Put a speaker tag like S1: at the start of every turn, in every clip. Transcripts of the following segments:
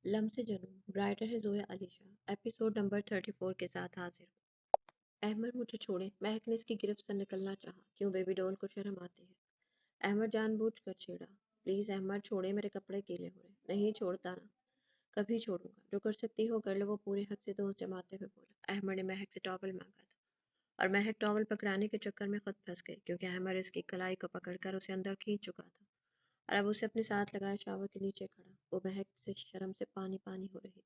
S1: لمس جنون رائٹر ہے زویا علی شاہ ایپیسوڈ نمبر 34 کے ساتھ حاضر ہوں۔ احمد مجھے چھوڑے، مہک نے اس کی گرفت سے نکلنا چاہا۔ کیوں بیبی ڈول کو شرم آتی ہے؟ احمد جان بوجھ کر چھیڑا۔ پلیز احمد چھوڑے، میرے کپڑے گیلے ہو رہے۔ نہیں چھوڑتا نا، کبھی چھوڑوں گا، جو کر سکتی ہو کر لو، وہ پورے حق سے دوست جماتے ہوئے بولا۔ احمد نے مہک سے ٹاول مانگا تھا اور مہک ٹاول پکڑانے کے چکر میں خود پھنس گئی، کیونکہ احمد اس کی کلائی کو پکڑ کر اسے اندر کھینچ چکا تھا اور اب اسے اپنے ساتھ لگائے شاور کے نیچے کھڑا۔ وہ مہک سے شرم سے پانی پانی ہو رہی تھی۔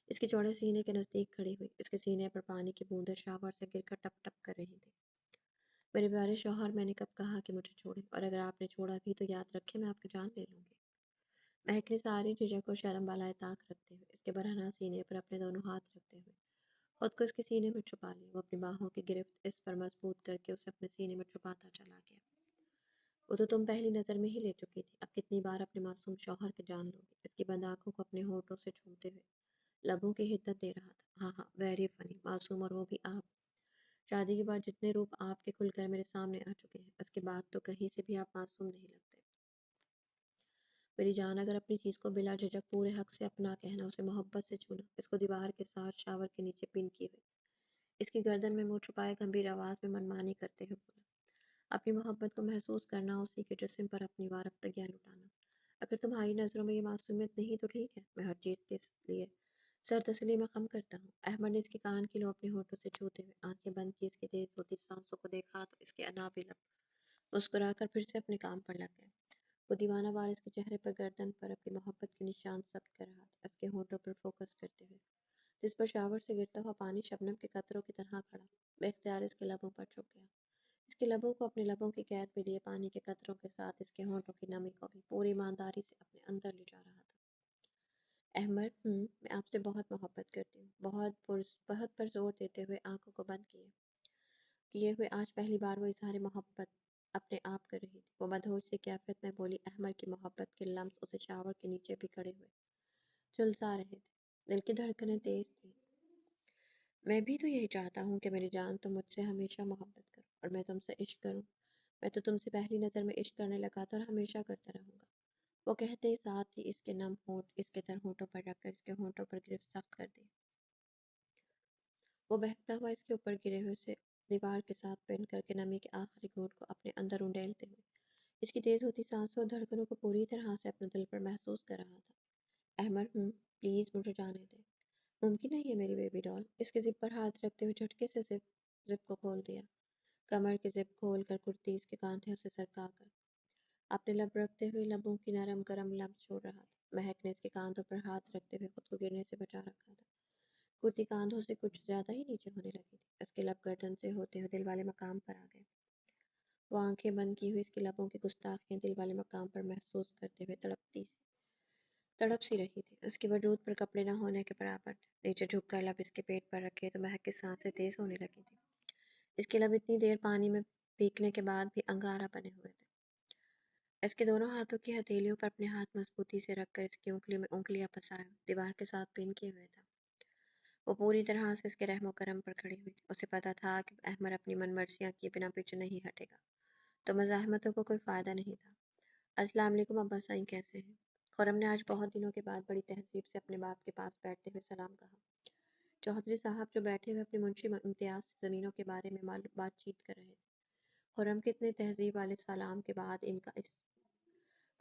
S1: اس کے چوڑے سینے کے نزدیک کھڑی ہوئی، اس کے سینے پر پانی کی بوندیں شاور سے گر کر ٹپ ٹپ کر رہی تھی۔ میرے پیارے شوہر، میں نے کب کہا کہ مجھے چھوڑیں، اور اگر آپ نے چھوڑا بھی تو یاد رکھے میں آپ کی جان لے لوں گی۔ مہک نے ساری جھجک اور شرم بالائے طاق رکھتے ہوئے اس کے برہنہ سینے پر اپنے دونوں ہاتھ رکھتے ہوئے خود کو اس کے سینے میں چھپا لیا۔ وہ اپنی باہوں کی گرفت اس پر مضبوط کر کے اسے اپنے سینے میں چھپاتا چلا گیا۔ وہ تو تم پہلی نظر میں ہی لے چکی تھی، اب کتنی بار اپنے معصوم شوہر کے جان لو گی؟ اس کی بند آنکھوں کو اپنے ہونٹوں سے چھومتے ہوئے لبوں کی حدت دے رہا تھا۔ ہاں ہاں، ویری فنی، معصوم، اور وہ بھی آپ۔ شادی کے بعد جتنے روپ آپ کے کھل کر میرے سامنے آ چکے ہیں، اس کے بعد تو کہیں سے بھی آپ معصوم نہیں لگتے۔ میری جان، اگر اپنی چیز کو بلا جھجک پورے حق سے اپنا کہنا، اسے محبت سے چھونا، اس کو دیوار کے ساتھ شاور کے نیچے پن کیے ہوئے اس کی گردن میں منہ چھپائے گمبھیر آواز میں منمانی کرتے ہوئے بولا، اپنی محبت کو محسوس کرنا، اسی کے جسم پر اپنی وارفتگیاں لٹانا۔ اگر تمہاری نظروں میں یہ معصومیت نہیں تو ٹھیک ہے، میں ہر چیز کے لیے سر تسلی میں خم کرتا ہوں۔ احمد نے اس کے کان کی لو اپنے ہونٹوں سے چھوتے ہوئے آنکھیں بند کی اس کی تیز ہوتی سانسوں کو دیکھا تو اس کے انابی لب مسکرا کر پھر سے اپنے کام پر لگ گئے۔ وہ دیوانہ وار اس کے چہرے پر گردن پر اپنی محبت کے نشان ثبت کر رہا تھا، اس کے ہونٹوں پر فوکس کرتے ہوئے جس پر شاور سے گرتا ہوا پانی شبنم کے قطروں کی طرح کھڑا بے اختیار اس کے لبوں پر چھپ گیا۔ اس کے لبوں کو اپنے لبوں کی قید میں لیے پانی کے قطروں کے ساتھ اس کے ہونٹوں کی نمی کو بھی پوری ایمانداری سے اپنے اندر لے جا رہا تھا۔ احمد، میں آپ سے بہت محبت کرتی ہوں، بہت پر زور دیتے ہوئے آنکھوں کو بند کیے ہوئے آج پہلی بار وہ اظہار محبت اپنے آپ کر رہی تھی۔ وہ مدہوش سی کیفیت میں بولی۔ احمد کی محبت کے لمس اسے شاور کے نیچے بھی کھڑے ہوئے جھلسا رہے تھے، دل کی دھڑکنیں تیز تھیں۔ میں بھی تو یہی چاہتا ہوں کہ میری جان تم مجھ سے ہمیشہ محبت کرو اور میں تم سے عشق کروں۔ میں تو تم سے پہلی نظر میں عشق کرنے لگا تھا اور ہمیشہ کرتا رہوں گا، وہ کہتے ہی ساتھ ہی اس کے نم ہونٹ اس کے تر ہونٹوں پر رکھ کر اس کے ہونٹوں پر گرفت سخت کر دی۔ وہ بہکتا ہوا اس کے اوپر گرے ہوئے اسے دیوار کے ساتھ پن کر کے نمی کے آخری گھونٹ کو اپنے اندر انڈیلتے ہوئے اس کی تیز ہوتی سانسوں اور دھڑکنوں کو پوری طرح سے اپنے دل پر محسوس کر رہا تھا۔ احمد، پلیز مجھے جانے دے۔ ممکن نہیں ہے میری بیبی ڈال۔ اس کے زپ پر ہاتھ رکھتے ہوئے جھٹکے سے زپ کو کھول دیا، کمر کے زپ کھول کر کرتی اس کے کاندھے سے سرکا کر اپنے لب رکھتے ہوئے لبوں کی نرم گرم لب چھوڑ رہا تھا۔ مہک نے اس کے کاندھوں پر ہاتھ رکھتے ہوئے خود کو گرنے سے بچا رکھا تھا۔ کرتی کاندھوں سے کچھ زیادہ ہی نیچے ہونے لگی تھی، اس کے لب گردن سے ہوتے ہوئے دل والے مقام پر آ گئے۔ وہ آنکھیں بند کی ہوئی اس کے لبوں کی گستاخیاں دل والے مقام پر محسوس کرتے ہوئے تڑپ سی رہی تھی، اس کے وجود پر کپڑے نہ ہونے کے برابر تھے۔ نیچے جھک کر لب اس کے پیٹ پر رکھے تو مہک کی سانسیں تیز ہونے لگی تھی۔ اس کے لب اتنی دیر پانی میں بھیگنے کے بعد بھی انگارہ بنے ہوئے تھے۔ اس کے دونوں ہاتھوں کی ہتھیلیوں پر اپنے ہاتھ مضبوطی سے رکھ کر اس کی انگلیوں میں انگلیاں پھنسائے دیوار کے ساتھ پن کیے ہوئے تھا۔ وہ پوری طرح سے اس کے رحم و کرم پر کھڑی ہوئی تھی۔ اسے پتا تھا کہ احمد اپنی من مرضیاں کیے بنا پیچھے نہیں ہٹے گا، تو مزاحمتوں کو کوئی فائدہ نہیں تھا۔ السلام علیکم ابا سائیں، کیسے ہیں؟ خرم نے آج بہت دنوں کے بعد بڑی تہذیب سے اپنے باپ کے پاس بیٹھتے ہوئے سلام کہا۔ چودھری صاحب جو بیٹھے ہوئے اپنے منشی امتیاز سے زمینوں کے بارے میں بات چیت کر رہے تھے۔ خرم کے اتنے تہذیب والے سلام کے بعد ان کا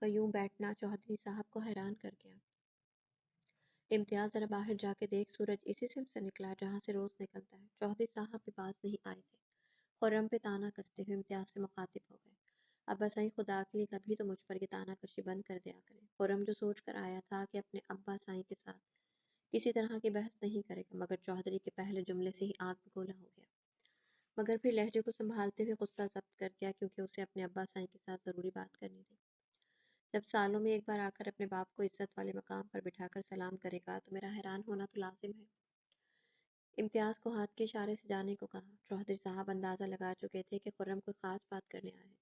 S1: یوں بیٹھنا چودھری صاحب کو حیران کر گیا۔ امتیاز ذرا باہر جا کے دیکھ، سورج اسی سمت سے نکلا جہاں سے روز نکلتا ہے۔ چودھری صاحب بھی پاس نہیں آئے تھے۔ خرم پہ طعنہ کستے ہوئے امتیاز سے مخاطب ہو گئے، ابا سائیں خدا کے لیے کبھی تو مجھ پر یہ طعنہ کشی بند کر دیا کریں۔ خرم جو سوچ کر آیا تھا کہ اپنے ابا سائیں کے ساتھ کسی طرح کی بحث نہیں کرے گا، مگر چودھری کے پہلے جملے سے ہی آگ بگولا ہو گیا، مگر پھر لہجے کو سنبھالتے ہوئے غصہ ضبط کر گیا، کیونکہ اسے اپنے ابا سائیں کے ساتھ ضروری بات کرنی تھی۔ جب سالوں میں ایک بار آ کر اپنے باپ کو عزت والے مقام پر بٹھا کر سلام کرے گا تو میرا حیران ہونا تو لازم ہے۔ امتیاز کو ہاتھ کے اشارے سے جانے کو کہا۔ چودھری صاحب اندازہ لگا چکے تھے کہ خرم کوئی خاص بات کرنے آیا ہے،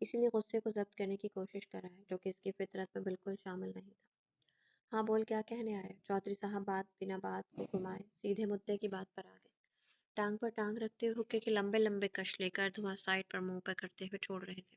S1: اسی لیے غصے کو ضبط کرنے کی کوشش کر رہا ہے، جو کہ اس کی فطرت میں بالکل شامل نہیں تھا۔ ہاں بول، کیا کہنے آیا؟ چودھری صاحب بنا بات کو گھمائے سیدھے مدعے کی بات پر آ گئے، ٹانگ پر ٹانگ رکھتے ہوئے حقے کے لمبے لمبے کش لے کر دھواں سائڈ پر منہ پر کرتے ہوئے چھوڑ رہے تھے۔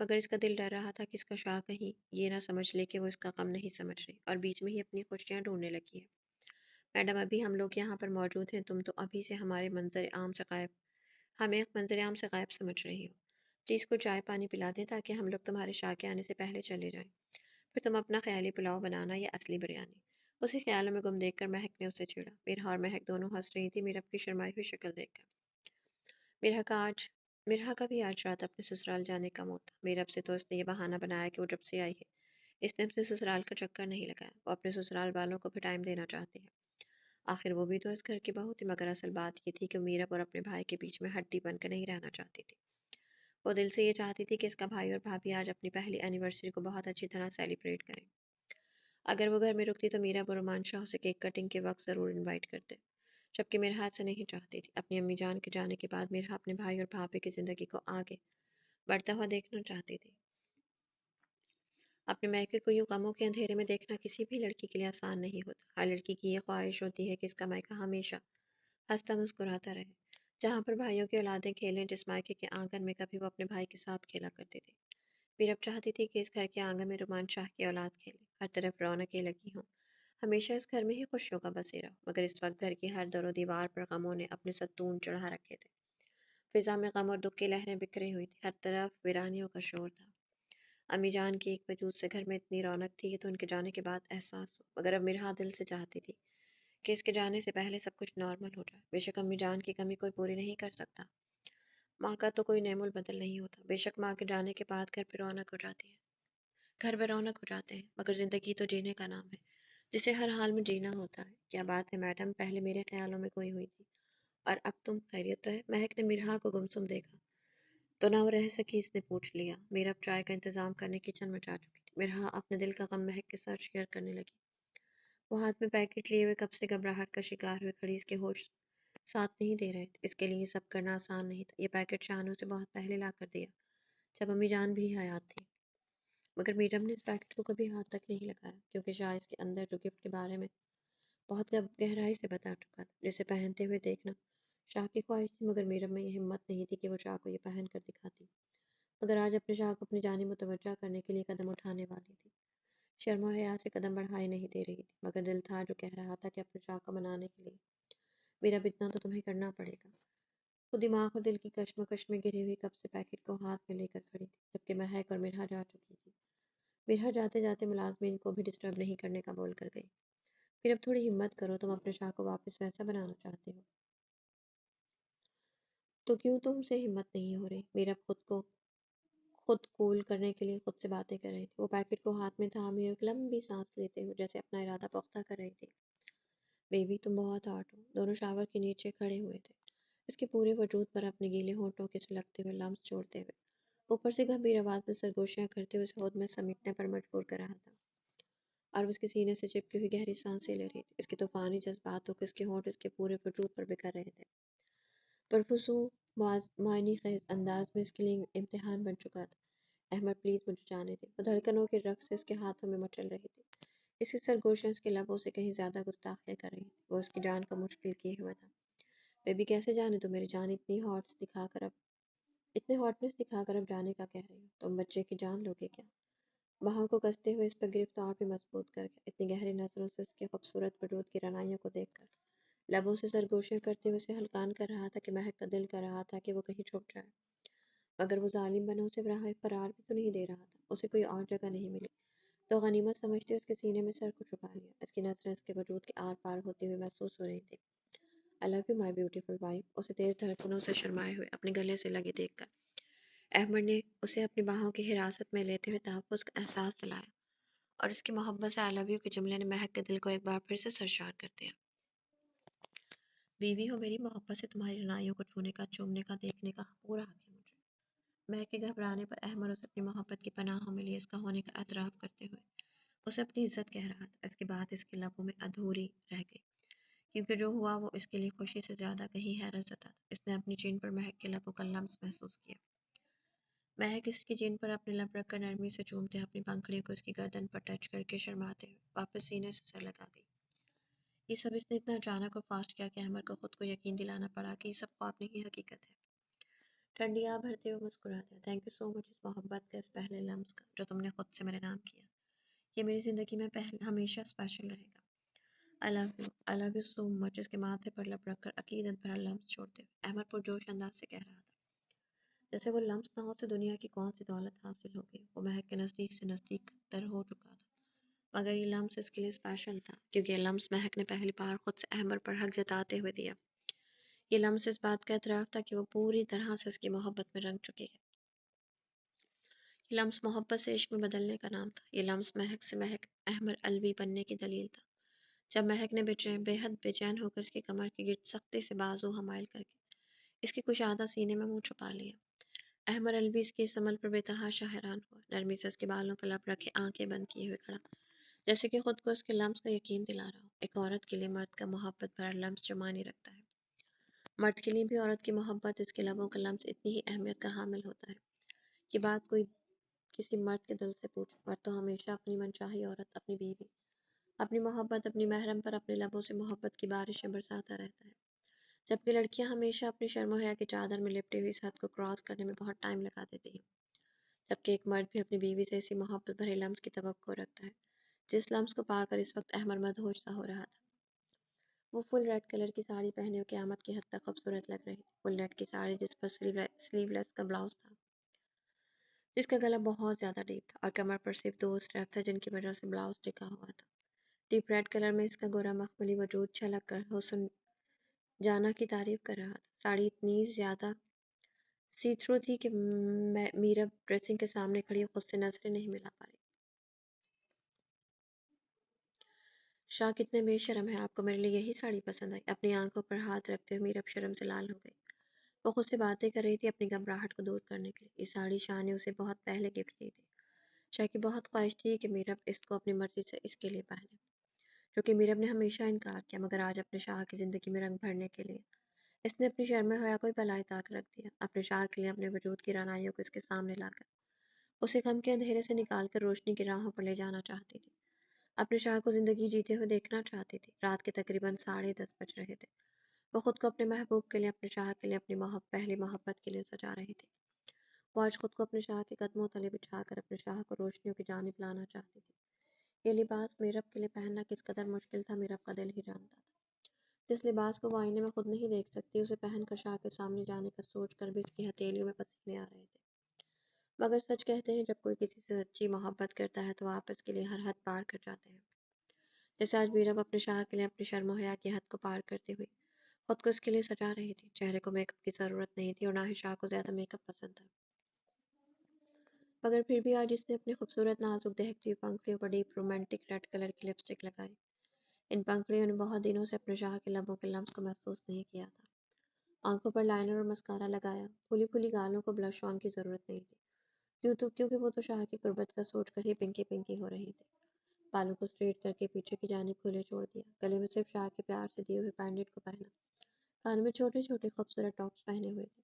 S1: مگر اس کا دل ڈر رہا تھا کہ اس کا شاہ کہیں یہ نہ سمجھ لے کہ وہ اس کا غم نہیں سمجھ رہی اور بیچ میں ہی اپنی خوشیاں ڈھونڈنے لگی ہے۔ میڈم ابھی ہم لوگ یہاں پر موجود ہیں، تم تو ابھی سے ہمیں ایک منظر عام سے غائب سمجھ رہی ہو۔ پلیز کو چائے پانی پلا دیں تاکہ ہم لوگ تمہارے شاہ کے آنے سے پہلے چلے جائیں، پھر تم اپنا خیالی پلاؤ بنانا یا اصلی بریانی۔ اسی خیالوں میں گم دیکھ کر مہک نے اسے چھیڑا۔ میرا اور مہک دونوں ہنس رہی تھی میرب کی شرمائی ہوئی شکل دیکھ کر۔ میرا کا بھی آج رات اپنے سسرال جانے کا موڈ تھا۔ میرب سے تو اس نے یہ بہانہ بنایا کہ وہ جب سے آئی ہے اس نے اپنے سسرال کا چکر نہیں لگایا، وہ اپنے سسرال والوں کو بھی ٹائم دینا چاہتی ہے۔ آخر وہ بھی تو اس گھر کی بہو تھی، مگر اصل بات یہ تھی کہ میرب اور اپنے بھائی کے بیچ میں ہڈی بن کر نہیں رہنا چاہتی تھی۔ وہ دل سے یہ چاہتی تھی کہ اس کا بھائی اور بھابھی آج اپنی پہلی اینیورسری کو بہت اچھی طرح سیلیبریٹ کریں۔ اگر وہ گھر میں رکتی تو میرب اور رومان شاہ اسے کیک کٹنگ کے وقت ضرور انوائٹ کرتے، جبکہ میرا سے نہیں چاہتی تھی۔ اپنی امی جان کے جانے کے بعد میرا اپنے بھائی اور بھابھی کی زندگی کو آگے بڑھتا ہوا دیکھنا چاہتی تھی۔ اپنے میکے کو یوں غموں کے اندھیرے میں دیکھنا کسی بھی لڑکی کے لیے آسان نہیں ہوتا۔ ہر لڑکی کی یہ خواہش ہوتی ہے کہ اس کا میکا ہمیشہ ہنستا مسکراتا رہے، جہاں پر بھائیوں کی اولادیں کھیلیں، جس مائکے کے آنگن میں کبھی وہ اپنے بھائی کے ساتھ کھیلا کرتی تھی۔ میرب چاہتی تھی کہ اس گھر کے آنگن میں رومان شاہ کی اولاد کھیلے، ہر طرف رونقیں لگی ہوں، ہمیشہ اس گھر میں ہی خوشیوں کا بسیرا ہو۔ مگر اس وقت گھر کی ہر در و دیوار پر غموں نے اپنے ستون چڑھا رکھے تھے۔ فضا میں غم اور دکھ کی لہریں بکھری ہوئی تھی، ہر طرف ویرانیوں کا شور تھا۔ امی جان کی ایک وجود سے گھر میں اتنی رونق تھی، یہ تو ان کے جانے کے بعد احساس ہو، مگر اب میرا دل سے چاہتی تھی کہ اس کے جانے سے پہلے سب کچھ نارمل ہو جائے۔ بے شک امی جان کی کمی کوئی پوری نہیں کر سکتا، ماں کا تو کوئی نعم البدل نہیں ہوتا۔ بے شک ماں کے جانے کے بعد گھر پہ رونق ہو جاتی ہے، گھر بے رونق ہو جاتے ہیں، مگر زندگی تو جینے کا نام ہے، جسے ہر حال میں جینا ہوتا ہے۔ کیا بات ہے میڈم، پہلے میرے خیالوں میں کوئی ہوئی تھی اور اب تم؟ خیریت تو ہے؟ مہک نے مرحا کو گمسم دیکھا تو نہ وہ رہ سکی، اس نے پوچھ لیا۔ میرا اب چائے کا انتظام کرنے کچن میں جا چکی تھی۔ مرحا اپنے دل کا غم مہک کے ساتھ شیئر کرنے لگی۔ وہ ہاتھ میں پیکٹ لیے ہوئے کب سے گھبراہٹ کا شکار ہوئے کھڑی، اس کے ہوش ساتھ نہیں دے رہے تھے۔ اس کے لیے یہ سب کرنا آسان نہیں تھا۔ یہ پیکٹ شانو سے بہت پہلے لا کر دیا، جب امی جان بھی حیات تھی، مگر میڈم نے اس پیکٹ کو کبھی ہاتھ تک نہیں لگایا، کیونکہ شاہ اس کے اندر جو گفٹ کے بارے میں بہت گہرائی سے بتا چکا تھا، جسے پہنتے ہوئے دیکھنا شاہ کی خواہش تھی، مگر میرب میں یہ ہمت نہیں تھی کہ وہ شاہ کو یہ پہن کر دکھاتی۔ مگر آج اپنے شاہ کو اپنی جانب متوجہ کرنے کے لیے قدم اٹھانے والی تھی، شرم و حیا سے قدم بڑھائے نہیں دے رہی تھی، مگر دل تھا جو کہہ رہا تھا کہ اپنے شاہ کو منانے کے لیے میرب اتنا تو تمہیں کرنا پڑے گا۔ وہ دماغ اور دل کی کشمکش میں گھری ہوئی کب سے پیکٹ کو ہاتھ میں لے کر کھڑی تھی، جبکہ مہک اور مرحا جا چکی تھی۔ مرحا جاتے جاتے ملازمین کو بھی ڈسٹرب نہیں کرنے کا بول کر گئی، پھر اب تھوڑی ہمت کرو، تم اپنے شاہ کو واپس ویسا بنانا چاہتے ہو تو کیوں تم سے ہمت نہیں ہو رہی؟ میرب خود کول کرنے کے لیے خود سے باتیں کر رہی تھی، وہ پیکٹ کو ہاتھ میں تھامے ہوئے ایک لمبی سانس لیتے ہوئے جیسے اپنا ارادہ پختہ کر رہی تھی۔ بیبی تم بہت ہاٹ ہو۔ دونوں شاور کے نیچے کھڑے ہوئے تھے، اس کے پورے وجود پر اپنے گیلے ہونٹوں کے سلگتے ہوئے لمس چھوڑتے ہوئے، اوپر سے گمبھیر آواز میں سرگوشیاں کرتے ہوئے اسے خود میں سمیٹنے پر مجبور کر رہا تھا، اور وہ اس کے سینے سے چپکی ہوئی گہری سانسیں لے رہی تھی۔ اس کے طوفانی جذباتوں کے اس کے ہونٹ اس کے پورے وجود پر بکھر رہے تھے۔ پرفسوں معنی خیز انداز میں اس کے لیے امتحان بن چکا تھا۔ احمد پلیز مجھے جانے دے۔ وہ دھڑکنوں کے رقص سے اس کے ہاتھوں میں مچل رہی تھی، اس کی سرگوشیاں اس کے لبوں سے کہیں زیادہ گستاخیاں کر رہی تھی۔ وہ اس کی جان کا مشکل کیے ہوئے تھا۔ بیبی کیسے جانے دو؟ میری جان اتنے ہاٹنس دکھا کر اب جانے کا کہہ رہی ہو؟ تم بچے کی جان لوگے کیا؟ باہوں کو کستے ہوئے اس پر گرفت اور بھی مضبوط کر کے اتنی گہری نظروں سے اس کے خوبصورت وجود کی رعنائیوں کو دیکھ کر لبوں سے سرگوشیاں کرتے ہوئے اسے ہلکان کر رہا تھا کہ مہک کا دل کر رہا تھا کہ وہ کہیں چھپ جائے، مگر وہ ظالم بنا اسے راہ فرار بھی تو نہیں دے رہا تھا۔ اسے کوئی اور جگہ نہیں ملی تو غنیمت سمجھتے اس کے سینے میں سر کو چھپا لیا۔ اس کی نظریں اس کے وجود کے آر پار ہوتے ہوئے محسوس ہو رہی تھی۔ I love you my beautiful wife۔ اسے تیز دھڑکنوں سے شرمائے ہوئے اپنے گلے سے لگے دیکھ کر احمد نے اسے اپنی باہوں کی حراست میں لیتے ہوئے تحفظ کا احساس دلایا، اور اس کی محبت سے I love you کے جملے نے مہک کے دل کو ایک بار پھر سے سرشار کر دیا۔ بیوی ہو میری، محبت سے تمہاری رعنائیوں کو چھونے کا، چومنے کا، دیکھنے کا پورا حق ہے مجھے۔ مہک کے گھبرانے پر احمد اسے اپنی محبت کی پناہوں میں لیے اس کا ہونے کا اعتراف کرتے ہوئے اسے اپنی عزت کہہ رہا تھا۔ اس کی بات اس کے لبوں میں ادھوری رہ گئی، کیونکہ جو ہوا وہ اس کے لیے خوشی سے زیادہ کہیں حیرت زدہ تھا۔ اس نے اپنی چین پر مہک کے لبوں کا لمس محسوس کیا۔ مہک اس کی چین پر اپنے لب رکھ کر نرمی سے چومتے، اپنی پنکھڑی کو اس کی گردن پر ٹچ کر کے شرماتے ہوئے واپس سینے سے سر لگا گئی۔ یہ سب اس نے اتنا اچانک اور فاسٹ کیا کہ احمد کو خود کو یقین دلانا پڑا کہ یہ سب خواب نہیں حقیقت ہے۔ ٹھنڈی آ بھرتے ہوئے مسکرا دیا. تھینک یو سو مچ اس محبت کا، اس پہلے لمس کا جو تم نے خود سے میرے نام کیا. یہ میری زندگی میں ہمیشہ اسپیشل رہے گا. آئی لو یو سو مچ. اس کے ماتھے پر لب رکھ کر عقیدت بھرا لمس چھوڑتے ہوئے احمد پرجوش انداز سے کہہ رہا تھا جیسے وہ لمس نہ ہو تو دنیا کی کون سی دولت حاصل ہو گئی. وہ مہک کے نزدیک سے نزدیک تر ہو چکا تھا، مگر یہ لمس اس کے لیے اسپیشل تھا کیونکہ یہ لمس مہک نے پہلی بار خود سے احمد پر حق جتاتے ہوئے دیا. یہ لمس اس بات کا اعتراف تھا کہ وہ پوری طرح سے اس کی محبت میں رنگ چکی ہے. یہ لمس محبت سے عشق میں بدلنے کا نام تھا. یہ لمس مہک سے مہک احمد الوی بننے کی دلیل تھا. جب مہک نے بے حد بے چین ہو کر اس کی کمر کے گرد سختی سے بازو حمائل کر کے اس کی کشادہ سینے میں منہ چھپا لیا، احمد الوی اس کے اس عمل پر بے تحاشا حیران ہوا. نرمی سے اس کے بالوں پر لب رکھے آنکھیں بند کیے ہوئے کھڑا، جیسے کہ خود کو اس کے لمس کا یقین دلا رہا ہو. ایک عورت کے لیے مرد کا محبت بھرا لمس جو معنی رکھتا ہے، مرد کے لیے بھی عورت کی محبت اس کے لبوں کا لمس اتنی ہی اہمیت کا حامل ہوتا ہے. یہ بات کوئی کسی مرد کے دل سے پوچھ، مرد تو ہمیشہ اپنی منچاہی عورت، اپنی بیوی، اپنی محبت، اپنی محرم پر اپنے لبوں سے محبت کی بارشیں برساتا رہتا ہے، جبکہ لڑکیاں ہمیشہ اپنی شرم و حیا کی چادر میں لپٹی ہوئی اس حد کو کراس کرنے میں بہت ٹائم لگا دیتی ہیں. جبکہ ایک مرد بھی اپنی بیوی سے اسی محبت بھرے لمس کی توقع رکھتا ہے جس لمس کو پا کر اس وقت احمد مدہوش سا ہو رہا تھا. وہ فل ریڈ کلر کی ساڑی پہنے ہوئے قیامت کی حد تک خوبصورت لگ رہی تھی. فل ریڈ کی ساڑی جس پر سلیو لیس کا بلاؤز تھا، جس کا گلا بہت زیادہ ڈیپ تھا اور کمر پر صرف 2 اسٹریپ تھا جن کی وجہ سے بلاؤز ٹکا ہوا تھا. ڈیپ ریڈ کلر میں اس کا گورا مخملی وجود چھلک کر حسن جانا کی تعریف کر رہا تھا. ساڑی اتنی زیادہ سی تھرو تھی کہ میرب ڈریسنگ کے سامنے کھڑی خود سے نظریں نہیں ملا پا رہی. شاہ کتنے بے شرم ہے، آپ کو میرے لیے یہی ساڑی پسند آئی؟ اپنی آنکھوں پر ہاتھ رکھتے ہوئے میرب شرم سے لال ہو گئی. وہ خود سے باتیں کر رہی تھی اپنی گھبراہٹ کو دور کرنے کے لیے. یہ ساڑی شاہ نے اسے بہت پہلے گفٹ کی تھی. شاہ کی بہت خواہش تھی کہ میرب اس کو اپنی مرضی سے اس کے لیے پہنے، جو کہ میرب نے ہمیشہ انکار کیا. مگر آج اپنے شاہ کی زندگی میں رنگ بھرنے کے لیے اس نے اپنی شرم حیا کو بلائے طاق رکھ دیا. اپنے شاہ کے لیے اپنے وجود کی رعنائیوں کو اس کے سامنے لا کر اسے غم کے اندھیرے سے نکال کر روشنی کی راہوں پر لے جانا چاہتی تھی. اپنے شاہ کو زندگی جیتے ہوئے دیکھنا چاہتی تھی. رات کے تقریباً 10:30 بج رہے تھے. وہ خود کو اپنے محبوب کے لیے، اپنے شاہ کے لیے، اپنی پہلی محبت کے لیے سجا رہی تھی. وہ آج خود کو اپنے شاہ کے قدموں تلے بچھا کر اپنے شاہ کو روشنیوں کی جانب لانا چاہتی تھی. یہ لباس میرب کے لیے پہننا کس قدر مشکل تھا میرب کا دل ہی جانتا تھا. جس لباس کو وہ آئینے میں خود نہیں دیکھ سکتی، اسے پہن کر شاہ کے سامنے جانے کا سوچ کر بھی اس کی ہتھیلیوں میں پسینے آ رہے تھے. مگر سچ کہتے ہیں جب کوئی کسی سے سچی محبت کرتا ہے تو آپ اس کے لیے ہر حد پار کر جاتے ہیں. جیسے آج میرب اپنے شاہ کے لیے اپنی شرم و حیا کی حد کو پار کرتے ہوئے خود کو اس کے لیے سجا رہی تھی. چہرے کو میک اپ کی ضرورت نہیں تھی اور نہ ہی شاہ کو زیادہ میک اپ پسند تھا، مگر پھر بھی آج اس نے اپنی خوبصورت نازک دہکتی ہوئی پنکھڑیوں پر ڈیپ رومانٹک ریڈ کلر کی لپسٹک لگائی. ان پنکھڑیوں نے بہت دنوں سے اپنے شاہ کے لبوں کے لمس کو محسوس نہیں کیا تھا. آنکھوں پر لائنر اور مسکارا لگایا، پھولی پھولی گالوں کو بلش آن کی ضرورت نہیں تھی کیونکہ وہ تو شاہ کی قربت کا سوچ کر ہی پنکی پنکی ہو رہی تھی. بالوں کو اسٹریٹ کر کے پیچھے کی جانب کھلے چھوڑ دیا، گلے میں صرف شاہ کے پیار سے دیے ہوئے پینڈنٹ کو پہنا، کان میں چھوٹے چھوٹے خوبصورت ٹاپس پہنے ہوئے تھے.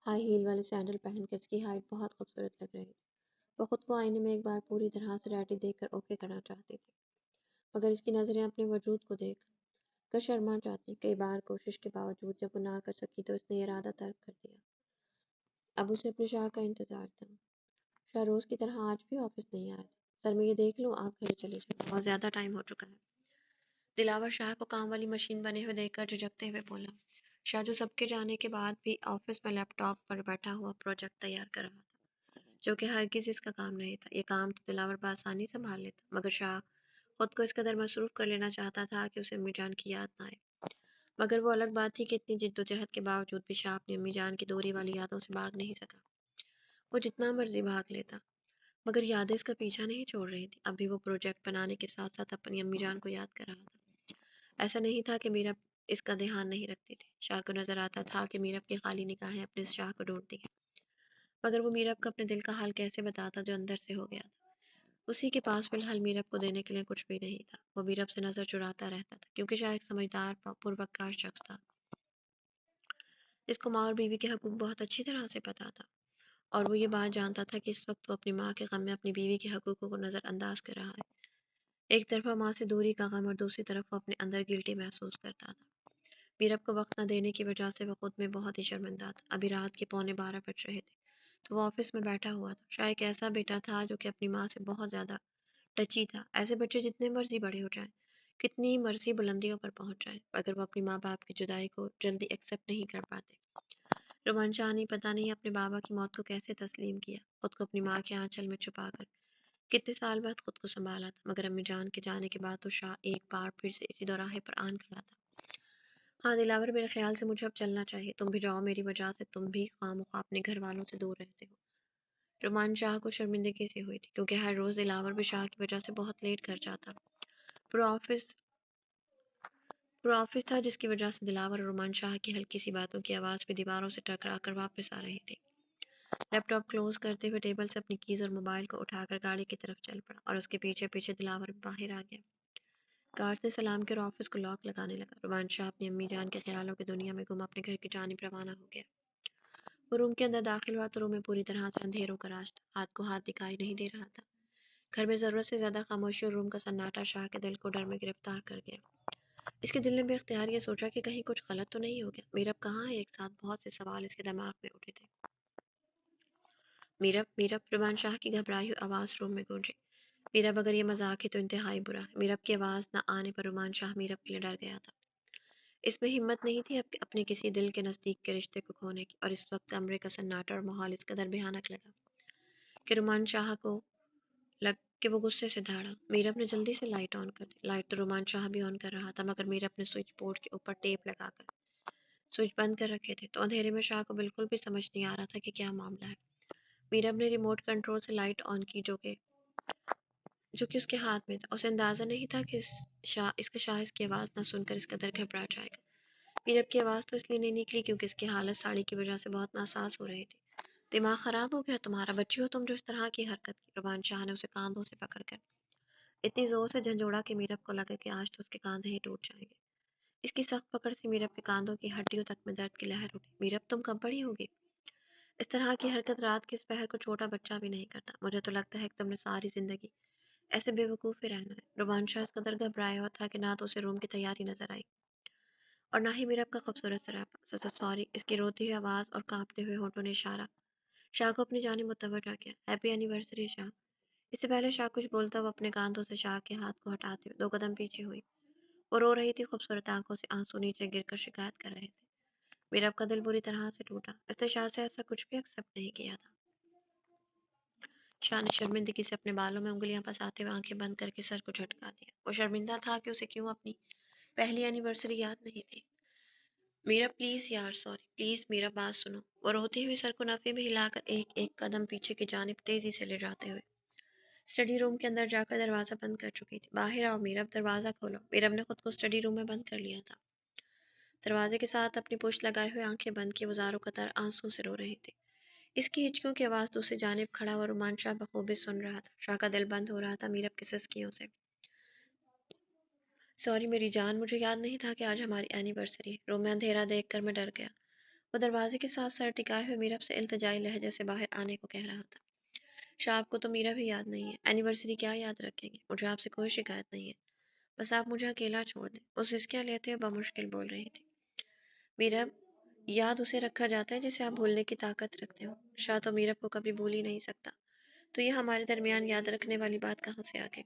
S1: ہائی ہیل والی سینڈل پہن کر اس کی ہائٹ بہت خوبصورت لگ رہی تھی. وہ خود کو آئینے میں ایک بار پوری طرح سے ریڈی دیکھ کر اوکے کرنا چاہتی تھی، مگر اس کی نظریں اپنے وجود کو دیکھ کر شرما جاتی. کئی بار کوشش کے باوجود جب وہ نہ کر سکی تو اس نے ارادہ ترک کر دیا. اب اسے اپنے شاہ کا انتظار تھا. شاہ روز کی طرح آج بھی آفس نہیں آیا تھا. سر میں یہ دیکھ لوں، آپ گھر چلے جائیں، بہت زیادہ ٹائم ہو چکا ہے. دلاور شاہ کو کام والی مشین بنے ہوئے دیکھ کر جھجکتے ہوئے بولا. شاہ جو سب کے جانے کے بعد بھی آفس میں لیپ ٹاپ پر بیٹھا ہوا پروجیکٹ تیار کر رہا تھا، جو کہ ہرگز اس کا کام نہیں تھا. یہ کام تو دلاور بآسانی سنبھال لیتا، مگر شاہ خود کو اس قدر مصروف کر لینا چاہتا تھا کہ اسے امی جان کی یاد نہ آئے. مگر وہ الگ بات تھی کہ اتنی جد و جہد کے باوجود بھی شاہ اپنی امی جان کی دوری والی یادوں سے بھاگ نہیں سکا. وہ جتنا مرضی بھاگ لیتا مگر یادیں اس کا پیچھا نہیں چھوڑ رہی تھی. اب بھی وہ پروجیکٹ بنانے کے ساتھ ساتھ اپنی امی جان کو یاد کر رہا تھا. ایسا نہیں تھا کہ میرب اس کا دھیان نہیں رکھتی تھی. شاہ کو نظر آتا تھا کہ میرب کی خالی نگاہیں اپنے شاہ کو ڈھونڈتی ہیں، مگر وہ میرب کو اپنے دل کا حال کیسے بتاتا جو اندر سے ہو گیا تھا. اسی کے پاس فی الحال میرب کو دینے کے لیے کچھ بھی نہیں تھا. وہ میرب سے نظر چراتا رہتا تھا کیونکہ شاہ ایک سمجھدار پروکار شخص تھا جس کو ماں اور بیوی کے حقوق بہت اچھی طرح سے پتا تھا، اور وہ یہ بات جانتا تھا کہ اس وقت وہ اپنی ماں کے غم میں اپنی بیوی کے حقوقوں کو نظر انداز کر رہا ہے. ایک طرف ماں سے دوری کا غم اور دوسری طرف وہ اپنے اندر گلٹی محسوس کرتا تھا. میرب کو وقت نہ دینے کی وجہ سے وہ خود میں بہت ہی شرمندہ تھا۔ ابھی رات کے 11:15 بج رہے تھے تو وہ آفس میں بیٹھا ہوا تھا۔ شاہ ایک ایسا بیٹا تھا جو کہ اپنی ماں سے بہت زیادہ ٹچی تھا۔ ایسے بچے جتنے مرضی بڑے ہو جائیں، کتنی مرضی بلندیوں پر پہنچ جائیں، مگر وہ اپنی ماں باپ کی جدائی کو جلدی ایکسیپٹ نہیں کر پاتے۔ رومان شاہ نے پتہ نہیں اپنے بابا کی موت کو کیسے تسلیم کیا، خود کو اپنی ماں کے آنچل میں چھپا کر کتنے سال بعد خود کو سنبھالا تھا، مگر امی جان کے جانے کے بعد تو شاہ ایک بار پھر سے اسی دوراہے پر آن کھڑا تھا۔ ہاں دلاور، میرے خیال سے مجھے اب چلنا چاہیے، تم بھی جاؤ، میری وجہ سے تم بھی خواہ مخواہ اپنے گھر والوں سے دور رہتے ہو۔ رومان شاہ کو شرمندگی سی ہوئی تھی کیونکہ ہر روز دلاور بھی شاہ کی وجہ سے بہت لیٹ گھر جاتا۔ پرو آفس تھا جس کی وجہ سے دلاور اور رومان شاہ کی ہلکی سی باتوں کی آواز بھی دیواروں سے ٹکرا کر واپس آ رہی تھی۔ لیپ ٹاپ کلوز کرتے ہوئے ٹیبل سے اپنی کیز اور موبائل کو اٹھا کر گاڑی کی طرف چل پڑا اور اس کے پیچھے پیچھے دلاور بھی باہر آ گیا۔ کار سے سلام کے اور آفس کو لاک لگانے لگا۔ رومان شاہ اپنی امی جان کے خیالوں کی دنیا میں گم اپنے گھر کی جانب روانہ ہو گیا۔ وہ روم کے اندر داخل ہوا تو روم میں پوری طرح سے اندھیروں کا راج تھا، ہاتھ کو ہاتھ دکھائی نہیں دے رہا تھا۔ گھر میں ضرورت سے زیادہ خاموشی اور روم کا سناٹا شاہ کے دل کو ڈر میں گرفتار کر گیا۔ اس کے دل نے بے اختیار یہ سوچا کہ کہیں کچھ غلط تو نہیں ہو گیا۔ میرب کہاں ہے؟ ایک ساتھ بہت سے سوال اس کے دماغ میں اٹھے تھے۔ میرب، میرب، رومان شاہ کی گھبرائی ہوئی آواز روم میں گونجی۔ میرب، اگر یہ مذاق ہے تو انتہائی برا ہے۔ میرب کی آواز نہ آنے پر رومان شاہ میرب کے لیے ڈر گیا تھا۔ اس میں ہمت نہیں تھی اپنے کسی دل کے نزدیک کے رشتے کو کھونے کی، اور اس وقت کمرے کا سناٹا اور ماحول اس قدر بھیانک لگا کہ رومان شاہ کو لگ کہ وہ غصے سے دھاڑا۔ میرب نے جلدی سے لائٹ آن کر دی۔ لائٹ تو رومان شاہ بھی آن کر رہا تھا، مگر میرب نے سوئچ بورڈ کے اوپر ٹیپ لگا کر سوئچ بند کر رکھے تھے، تو اندھیرے میں شاہ کو بالکل بھی سمجھ نہیں آ رہا تھا کہ کیا معاملہ ہے۔ میرب نے ریموٹ کنٹرول سے لائٹ آن کی جو کہ اس کے ہاتھ میں تھا۔ اسے اندازہ نہیں تھا کہ شاہ اس کی آواز نہ سن کر اس قدر گھبرا جائے گا۔ میرب کی آواز تو اس لیے نہیں نکلی کیونکہ اس کی حالت ساڑی کی وجہ سے بہت ناساز ہو رہی تھی۔ دماغ خراب ہو گیا تمہارا؟ بچی ہو تم جو اس طرح کی حرکت کی؟ رومان شاہ نے اسے کاندھوں سے پکڑ کر اتنی زور سے جھنجھوڑا کہ میرب کو لگا کہ آج تو اس کے کاندھے ہی ٹوٹ جائیں گے۔ اس کی سخت پکڑ سے میرب کے کاندھوں کی ہڈیوں تک میں درد کی لہر اٹھی۔ میرب، تم کب بڑی ہوگی؟ اس طرح کی حرکت رات کے اس پہر کو چھوٹا بچہ بھی نہیں کرتا۔ مجھے تو لگتا ہے کہ تم نے ساری زندگی ایسے بے وقوف ہی رہنا ہے۔ رومان شاہ اس قدر گھبرایا ہوا تھا کہ نہ تو اسے روم کی تیاری نظر آئی اور نہ ہی میرب کا خوبصورت سراپا۔ سوری، اس کی روتی ہوئی آواز اور کانپتے ہوئے ہونٹوں نے اشارہ شاہ کو اپنی جانب متوجہ کیا۔ ہیپی اینیورسری شاہ۔ اس سے پہلے شاہ کچھ بولتا وہ اپنے کاندھوں سے شاہ کے ہاتھ کو ہٹاتے ہوئے 2 قدم پیچھے ہوئی۔ وہ رو رہی تھی، خوبصورت آنکھوں سے آنسو نیچے گر کر شکایت کر رہے تھے۔ میرب کا دل بری طرح سے ٹوٹا۔ اس نے شاہ سے ایسا کچھ بھی ایکسیپٹ نہیں کیا تھا۔ شاہ نے شرمندگی سے اپنے بالوں میں انگلیاں پھنساتے ہوئے آنکھیں بند کر کے سر کو جھٹکا دیا۔ وہ شرمندہ تھا کہ اسے کیوں اپنی پہلی اینیورسری یاد نہیں تھی۔ میرا پلیز یار، سوری پلیز، میرا بات سنو۔ وہ روتی ہوئی سر کو نفی میں ہلا کر ایک ایک قدم پیچھے کی جانب تیزی سے لے جاتے ہوئے اسٹڈی روم کے اندر جا کر دروازہ بند کر چکی تھی۔ باہر آؤ میرب، دروازہ کھولو۔ میرب نے خود کو اسٹڈی روم میں بند کر لیا تھا۔ دروازے کے ساتھ اپنی پشت لگائے ہوئے آنکھیں بند کی وہ زاروں قطار آنسو سے رو رہی تھی۔ اس کی ہچکیوں کی آواز دوسری جانب کھڑا ہوا رومان شاہ بخوبی سن رہا تھا۔ شاہ کا دل بند ہو رہا تھا میرب کی سسکیوں سے۔ سوری میری جان، مجھے یاد نہیں تھا کہ آج ہماری اینیورسری ہے۔ روم میں اندھیرا دیکھ کر میں ڈر گیا۔ وہ دروازے کے ساتھ سر ٹکائے ہوئے میرب سے التجائی لہجے سے باہر آنے کو کہہ رہا تھا۔ شاہ، آپ کو تو میرا بھی یاد نہیں ہے، اینیورسری کیا یاد رکھیں گے؟ مجھے آپ سے کوئی شکایت نہیں ہے، بس آپ مجھے اکیلا چھوڑ دیں۔ وہ سسکیاں لیتے ہوئے بمشکل بول رہی تھی۔ میرب، یاد اسے رکھا جاتا ہے جسے آپ بھولنے کی طاقت رکھتے ہو۔ شاہ تو میرب کو کبھی بھول ہی نہیں سکتا، تو یہ ہمارے درمیان یاد رکھنے والی بات کہاں سے آ گئی؟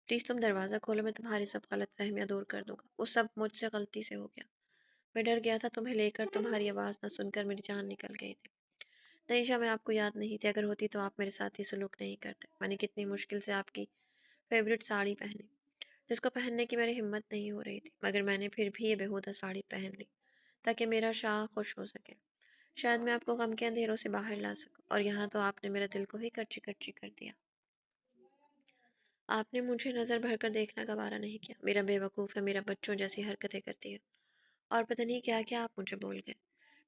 S1: پلیز تم دروازہ کھولو، میں تمہاری سب غلط فہمیاں دور کر دوں گا۔ وہ سب مجھ سے غلطی سے ہو گیا۔ میں ڈر گیا تھا تمہیں لے کر، تمہاری آواز نہ سن کر میری جان نکل گئی تھی۔ نہیں شاہ، میں آپ کو یاد نہیں تھی، اگر ہوتی تو آپ میرے ساتھ ہی سلوک نہیں کرتے۔ میں نے کتنی مشکل سے آپ کی فیورٹ ساڑی پہنی، جس کو پہننے کی میری ہمت نہیں ہو رہی تھی، مگر میں نے پھر بھی یہ بےہودہ ساڑی پہن لی تاکہ میرا شاہ خوش ہو سکے۔ شاید میں آپ کو غم کے اندھیروں سے باہر لا سکوں، اور یہاں تو آپ نے میرے دل کو ہی کچی کچی کر دیا۔ آپ نے مجھے نظر بھر کر دیکھنا گوارا نہیں کیا۔ میرا بے وقوف ہے، میرا بچوں جیسی حرکتیں کرتی ہے، اور پتہ نہیں کیا کیا آپ مجھے بول گئے۔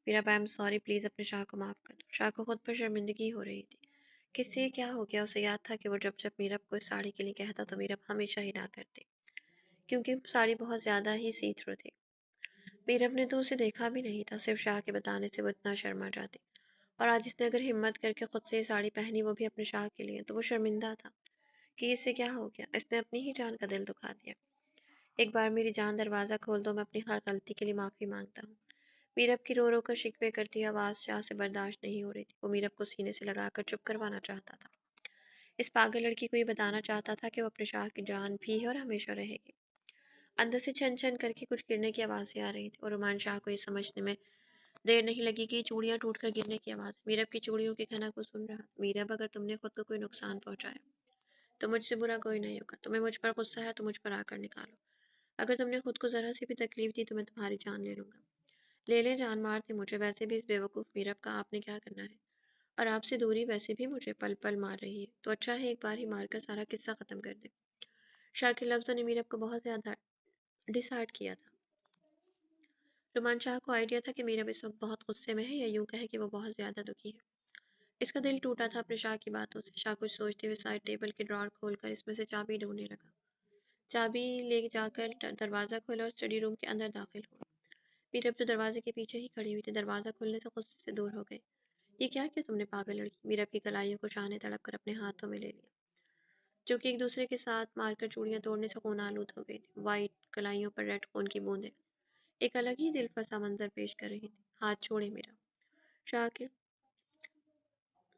S1: میرا آئی ایم سوری، پلیز اپنے شاہ کو معاف کر دو۔ شاہ کو خود پر شرمندگی ہو رہی تھی۔ کس سے کیا ہو گیا؟ اسے یاد تھا کہ وہ جب میرب کو اس ساڑی کے لیے کہتا تو میرب ہمیشہ ہی نہ کرتی، کیونکہ ساڑی بہت زیادہ ہی سی تھرو تھی۔ میرب نے تو اسے دیکھا بھی نہیں تھا، صرف شاہ کے بتانے سے وہ اتنا شرما جاتی، اور آج اس نے اگر ہمت کر کے خود سے یہ ساڑی پہنی، وہ بھی اپنے شاہ کے لیے، تو وہ شرمندہ تھا کہ اس سے کیا ہو گیا، اس نے اپنی ہی جان کا دل دکھا دیا۔ ایک بار میری جان دروازہ کھول دو، میں اپنی ہر غلطی کے لیے معافی مانگتا ہوں۔ میرب کی رو رو کر شکوے کرتی آواز شاہ سے برداشت نہیں ہو رہی تھی۔ وہ میرب کو سینے سے لگا کر چپ کروانا چاہتا تھا۔ اس پاگل لڑکی کو یہ بتانا چاہتا تھا کہ وہ اپنے شاہ کی جان بھی ہے اور ہمیشہ رہے گی۔ اندر سے چھن چھن کر کے کچھ گرنے کی آوازیں آ رہی تھی اور رومان شاہ کو یہ سمجھنے میں دیر نہیں لگی کہ یہ چوڑیاں ٹوٹ کر گرنے کی آواز ہے۔ میرب کی چوڑیوں کی کھنک کو سن رہا تھا۔ میرب، اگر تم نے خود کو کوئی نقصان پہنچایا تو مجھ سے برا کوئی نہیں ہوگا۔ تمہیں مجھ پر غصہ ہے تو مجھ پر آ کر نکالو۔ اگر تم نے خود کو ذرا سی بھی تکلیف دی تو میں تمہاری جان لے لوں گا۔ لے لے، جان مار دے مجھے، ویسے بھی اس بیوقوف میرب کا آپ نے کیا کرنا ہے؟ اور آپ سے دوری ویسے بھی مجھے پل پل مار رہی ہے، تو اچھا ہے ایک بار ہی مار کر سارا قصہ ختم کر دے۔ شاہ کے لفظوں نے میرب کو بہت زیادہ ڈسہارٹ کیا تھا۔ رومان شاہ کو آئیڈیا تھا کہ میرب اس وقت بہت غصے میں ہے، یا یوں کہے کہ وہ بہت زیادہ دکھی ہے۔ اس کا دل ٹوٹا تھا اپنے شاہ کی باتوں سے۔ شاہ کچھ سوچتے ہوئے سائڈ ٹیبل کے ڈرار کھول کر اس میں سے چابی ڈھونڈنے لگا۔ چابی لے جا کر دروازہ کھولا اور اسٹڈی روم کے اندر داخل ہوا۔ میرب جو دروازے کے پیچھے ہی کھڑی ہوئی تھی، دروازہ کھلنے سے غصے سے دور ہو گئی۔ یہ کیا کیا تم نے پاگل لڑکی؟ میرب کی کلائیوں کو شاہ نے تڑپ کر اپنے ہاتھوں میں لے لیا، جو کہ ایک دوسرے کے ساتھ مار کر چوڑیاں توڑنے سے خون آلود ہو گئی تھی۔ وائٹ کلائیوں پر ریڈ خون کی بوندیں ایک الگ ہی دل فسا منظر پیش کر رہی تھی۔ ہاتھ چھوڑے میرا، شاہ کے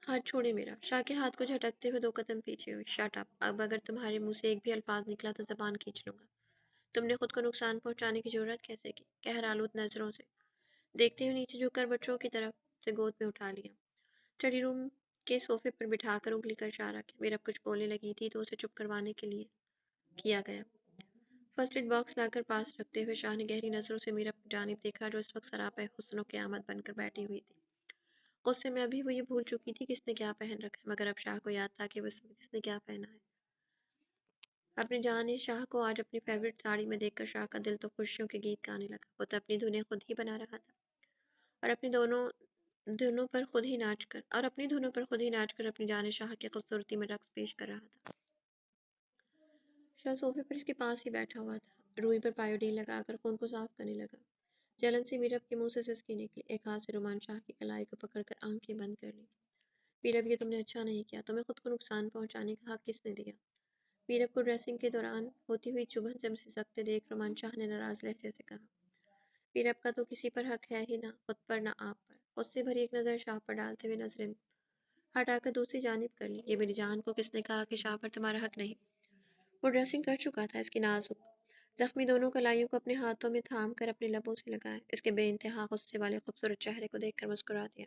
S1: ہاتھ چھوڑے میرا۔ شاہ کے ہاتھ کو جھٹکتے ہوئے 2 قدم پیچھے ہوئی۔ شٹ اپ، اب اگر تمہارے منہ سے ایک بھی الفاظ نکلا تو زبان کھینچ لوں گا۔ تم نے خود کو نقصان پہنچانے کی جرات کیسے کی؟ قہر آلود نظروں سے دیکھتے ہوئے نیچے جھک کر بچوں کی طرف سے گود میں اٹھا لیا۔ اسٹڈی روم کے صوفے پر بٹھا کر انگلی کا اشارہ کیا۔ میرب کچھ بولنے لگی تھی تو اسے چپ کروانے کے لیے کیا گیا۔ فرسٹ ایڈ باکس لا کر پاس رکھتے ہوئے شاہ نے گہری نظروں سے میرب کی جانب دیکھا، جو اس وقت سراپا حسن و قیامت بن کر بیٹھی ہوئی تھی۔ غصے میں ابھی وہ یہ بھول چکی تھی کہ اس نے کیا پہن رکھا ہے، مگر اب شاہ کو یاد تھا کہ اس نے کیا پہنا ہے۔ اپنی جان شاہ کو آج اپنی فیوریٹ ساڑی میں دیکھ کر شاہ کا دل تو خوشیوں کے گیت گانے لگا۔ وہ تو اپنی دھنیں خود ہی بنا رہا تھا اور اپنی دھنوں پر خود ہی ناچ کر اپنی جان شاہ کی خوبصورتی میں رقص پیش کر رہا تھا۔ شاہ صوفے پر اس کے پاس ہی بیٹھا ہوا تھا، روئی پر پائیوڈین لگا کر خون کو صاف کرنے لگا۔ جلن سے میرب کے منہ سے سسکی نکلی۔ ایک ہاتھ سے رومان شاہ کی کلائی کو پکڑ کر آنکھیں بند کر لی۔ میرب، یہ تم نے اچھا نہیں کیا۔ تمہیں خود کو نقصان پہنچانے کا حق کس نے دیا؟ میرب کو ڈریسنگ کے دوران ہوتی ہوئی چبھن سے سسکتے دیکھ رومان شاہ نے ناراض لہجے سے کہا، میرب کا تو کسی پر حق ہے ہی نہ، خود پر نہ آپ پر۔ غصے بھری ایک نظر شاہ پر ڈالتے ہوئے نظریں ہٹا کر دوسری جانب کر لی۔ یہ میری جان کو کس نے کہا کہ شاہ پر تمہارا حق نہیں؟ وہ ڈریسنگ کر چکا تھا۔ اس کی نازک زخمی دونوں کلائیوں کو اپنے ہاتھوں میں تھام کر اپنے لبوں سے لگایا۔ اس کے بے انتہا غصے والے خوبصورت چہرے کو دیکھ کر مسکرا دیا۔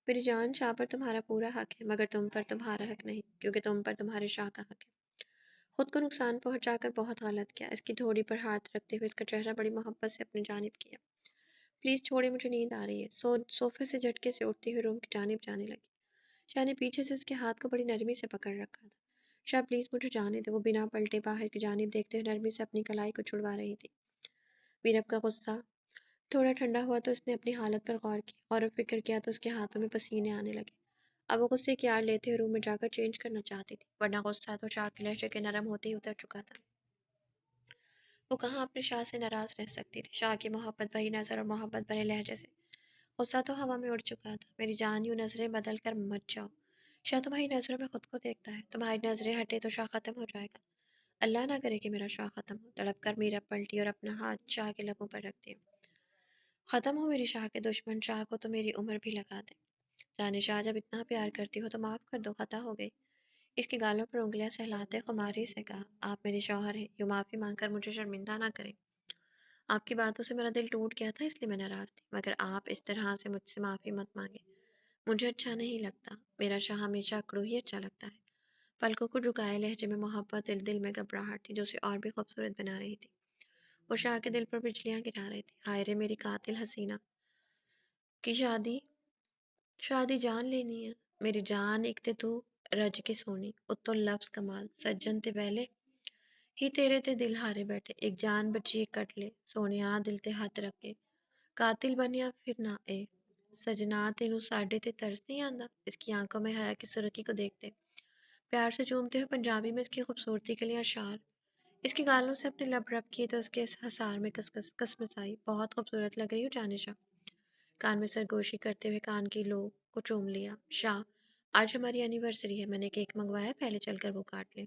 S1: میری جان، شاہ پر تمہارا پورا حق ہے، مگر تم پر تمہارا حق نہیں، کیونکہ تم پر تمہارے شاہ کا حق ہے۔ خود کو نقصان پہنچا کر بہت غلط کیا۔ اس کی تھوڑی پر ہاتھ رکھتے ہوئے اس کا چہرہ بڑی محبت سے اپنی جانب کیا۔ پلیز چھوڑے، مجھے نیند آ رہی ہے۔ صوفے سے جھٹکے سے اٹھتے ہوئے روم کی جانب جانے لگی۔ شاہ نے پیچھے سے اس کے ہاتھ کو بڑی نرمی سے پکڑ رکھا تھا۔ شاہ، پلیز مجھے جانے دے۔ وہ بنا پلٹے باہر کی جانب دیکھتے ہوئے نرمی سے اپنی کلائی کو چھڑوا رہی تھی۔ میرب کا غصہ تھوڑا ٹھنڈا ہوا تو اس نے اپنی حالت پر غور کیا، غور و فکر کیا تو اس کے ہاتھوں میں پسینے آنے لگے۔ اب وہ غصے کی آڑ لیتے ہوئے روم میں جا کر چینج کرنا چاہتی تھی، ورنہ غصہ تو شاہ کے لہجے کے نرم ہوتے ہی اتر چکا تھا۔ وہ کہاں اپنے شاہ سے ناراض رہ سکتی تھی، شاہ کی محبت بھری نظر اور محبت بھرے لہجے سے۔ غصہ تو ہوا میں اڑ چکا تھا۔ میری جان، یوں نظریں بدل کر مت جاؤ۔ شاہ تمہاری نظروں میں خود کو دیکھتا ہے، تمہاری نظریں ہٹے تو شاہ ختم ہو جائے گا۔ اللہ نہ کرے کہ میرا شاہ ختم ہو۔ تڑپ کر میرا پلٹی اور اپنا ہاتھ شاہ کے لبوں پر رکھ دیا۔ ختم ہو میری شاہ کے دشمن، شاہ کو تو میری عمر بھی لگا دے۔ جانے شاہ، جب اتنا پیار کرتی ہو تو معاف کر دو، خطا ہو گئی۔ اس کے گالوں پر انگلیاں سہلاتے خماری سے کہا، آپ میرے شوہر ہیں، یوں معافی مانگ کر مجھے شرمندہ نہ کریں۔ آپ کی باتوں سے میرا دل ٹوٹ گیا تھا، اس لیے میں ناراض تھی، مگر آپ اس طرح سے مجھ سے معافی مت مانگے، مجھے اچھا نہیں لگتا۔ میرا شاہ ہمیشہ اکڑو ہی اچھا لگتا ہے۔ پلکوں کو جھکائے لہجے میں محبت، دل میں گھبراہٹ تھی جو اسے اور بھی خوبصورت بنا رہی تھی۔ وہ شاہ کے دل پر بجلیاں گرا رہی تھی۔ ہائے رے میری قاتل حسینہ کی شادی جان لینی ہے۔ میری جان ایک تے تو رج کے سونی، اتو لفظ کمال، سجن تے پہلے ہی تیرے تے دل ہارے بیٹھے، ایک جان بچی کٹ لے، سونیا دل تے ہاتھ رکھ کے، قاتل بنیا پھر نہ اے سجنا، تینوں ساڈے تے ترس نہیں آندا؟ اس کی آنکھوں میں حیا کی سرخی کو دیکھتے پیار سے چومتے ہوئے پنجابی میں اس کی خوبصورتی کے لیے اشعار، اس کے گالوں سے اپنے لب رب کیے تو اس کے حصار میں کسمس آئی، بہت خوبصورت لگ رہی ہو جانشا۔ کان میں سرگوشی کرتے ہوئے کان کی لو کو چوم لیا۔ شاہ، آج ہماری اینیورسری ہے، میں نے کیک منگوایا ہے، پہلے چل کر وہ کاٹ لیں۔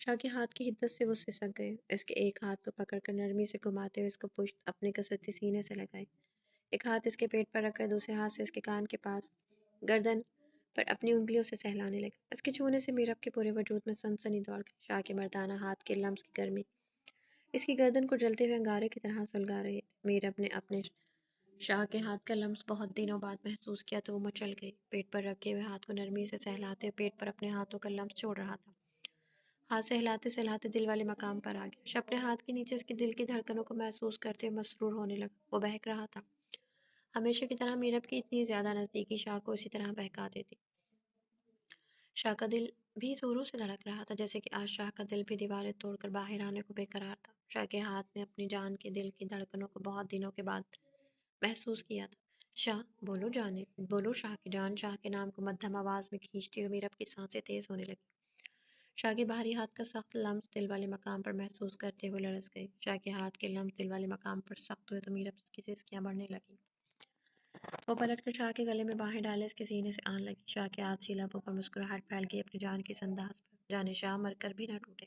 S1: شاہ کے ہاتھ کی حدت سے وہ سسک گئے. اس کے ایک ہاتھ کو پکڑ کر نرمی سے گھماتے ہوئے اس کو پشت اپنے کسرتی سینے سے لگائی. ایک ہاتھ اس کے پیٹ پر رکھ کر دوسرے ہاتھ سے اس کے کان کے پاس گردن پر اپنی انگلیوں سے سہلانے لگے. اس کے چھونے سے میرب کے پورے وجود میں سنسنی دوڑ گئی. شاہ کے مردانہ ہاتھ کے لمس کی گرمی اس کی گردن کو جلتے ہوئے انگارے کی طرح سلگا رہے تھے. میرب نے اپنے شاہ کے ہاتھ کا لمس بہت دنوں بعد محسوس کیا تو وہ مچل گئی. پیٹ پر رکھے ہوئے ہاتھ کو نرمی سے سہلاتے ہوئے پیٹ پر اپنے ہاتھوں کا لمس چھوڑ رہا تھا. ہاتھ سے ہلاتے سہلاتے دل والے مقام پر آ گیا. شاہ اپنے ہاتھ کے نیچے اس کے دل کی دھڑکنوں کو محسوس کرتے ہوئے مسرور ہونے لگا. وہ بہک رہا تھا. ہمیشہ کی طرح میرب کی اتنی زیادہ نزدیکی شاہ کو اسی طرح بہکا دیتی. شاہ کا دل بھی زوروں سے دھڑک رہا تھا جیسے کہ آج شاہ کا دل بھی دیواریں توڑ کر باہر آنے کو بے قرار تھا. شاہ کے ہاتھ نے اپنی جان کے دل کی دھڑکنوں کو بہت دنوں کے بعد محسوس کیا تھا. شاہ بولو جانے بولو شاہ کی جان. شاہ کے نام کو مدھم آواز میں کھینچتے ہوئے میرب کی سانسیں تیز ہونے لگی. شاہ کے بھاری ہاتھ کا سخت لمس دل والے مقام پر محسوس کرتے ہوئے لرز گئی. شاہ کے ہاتھ کے لمس دل والے مقام پر سخت ہوئے تو میرب کی سسکیاں بڑھنے لگیں. وہ پلٹ کر شاہ کے گلے میں باہیں ڈالے اس کے سینے سے آن لگی. شاہ کے آج لبوں پر مسکراہٹ پھیل گئی اپنی جان کے اس انداز پر. جانے شاہ مر کر بھی نہ ٹوٹے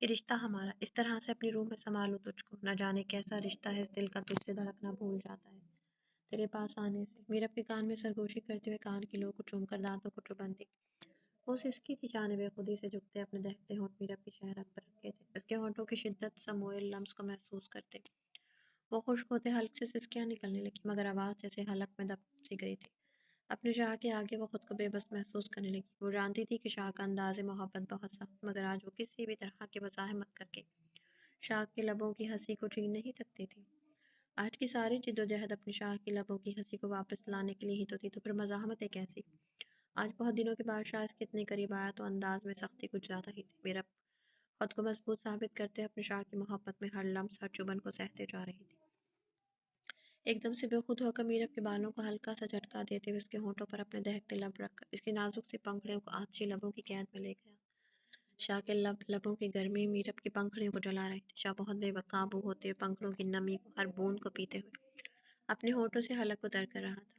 S1: یہ رشتہ ہمارا. اس طرح سے اپنی روح میں سنبھالوں تجھ کو. نہ جانے کیسا رشتہ ہے اس دل کا تجھ سے دھڑکنا بھول جاتا ہے تیرے پاس آنے سے. میرب کے کان میں سرگوشی کرتے ہوئے کان کی لو کو چوم کر دانتوں کو چبھن دی. وہ سسکی تھی. جانب خودی سے جھکتے اپنے دہتے ہونٹ میرب کی شہرک پر رکھے تھے. اس کے ہونٹوں کی شدت سموئے لمس کو محسوس کرتے وہ خشک ہوتے حلق سے سسکیاں نکلنے لگی مگر آواز جیسے حلق میں دب سی گئی تھی. اپنے شاہ کے آگے وہ خود کو بے بس محسوس کرنے لگی. وہ جانتی تھی کہ شاہ کا انداز محبت بہت سخت مگر آج وہ کسی بھی طرح کی مزاحمت کر کے شاہ کے لبوں کی ہنسی کو چھین نہیں سکتی تھی. آج کی ساری جد و جہد اپنے شاہ کی لبوں کی ہنسی کو واپس لانے کے لیے ہی تو تھی. تو پھر مزاحمت کیسی؟ آج بہت دنوں کے بعد شاہ اس کے اتنے قریب آیا تو انداز میں سختی کچھ زیادہ ہی تھی. میرا خود کو مضبوط ثابت کرتے اپنے شاہ کی محبت میں ہر لمس ہر چبھن کو سہتے جا رہی تھی. ایک دم سے بے خود ہو کر میرب کے بالوں کو ہلکا سا جھٹکا دیتے ہوئے اس کے ہونٹوں پر اپنے دہتے لب رکھ کر اس کی نازک سی پنکھڑیوں کو آنچی لبوں کی قید میں لے گیا. شاہ کے لبوں کی گرمی میرب کی پنکھڑیوں کو جلا رہی تھی. شاہ بہت بے قابو ہوتے ہوئے پنکھڑیوں کی نمی کو ہر بوند کو پیتے ہوئے اپنے ہونٹوں سے حلق کو تر کر رہا تھا.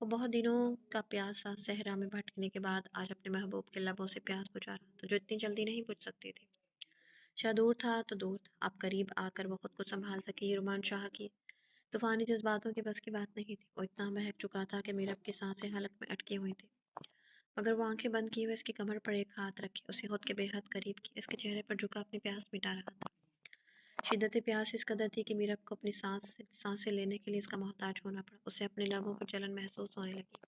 S1: وہ بہت دنوں کا پیاسا صحرا میں بھٹکنے کے بعد آج اپنے محبوب کے لبوں سے پیاس بجھا رہا تھا جو اتنی جلدی نہیں بجھ سکتی تھی. شاہ دور تھا تو دور تھا. اب قریب آ کر وہ خود کو سنبھال سکے یہ رومان شاہ کی طوفانی جذباتوں کی بس کی بات نہیں تھی. وہ اتنا بہک چکا تھا کہ میرب کی سانسیں حلق میں اٹکی ہوئی تھی مگر وہ آنکھیں بند کیے ہوئے اس کی کمر پر ایک ہاتھ رکھے اسے خود کے بے حد قریب کی اس کے چہرے پر جھکا اپنی پیاس مٹا رہا تھا. شدت پیاس اس قدر تھی کہ میرب کو اپنی سانسیں لینے کے لیے اس کا محتاج ہونا پڑا. اسے اپنے لبوں پر جلن محسوس ہونے لگی.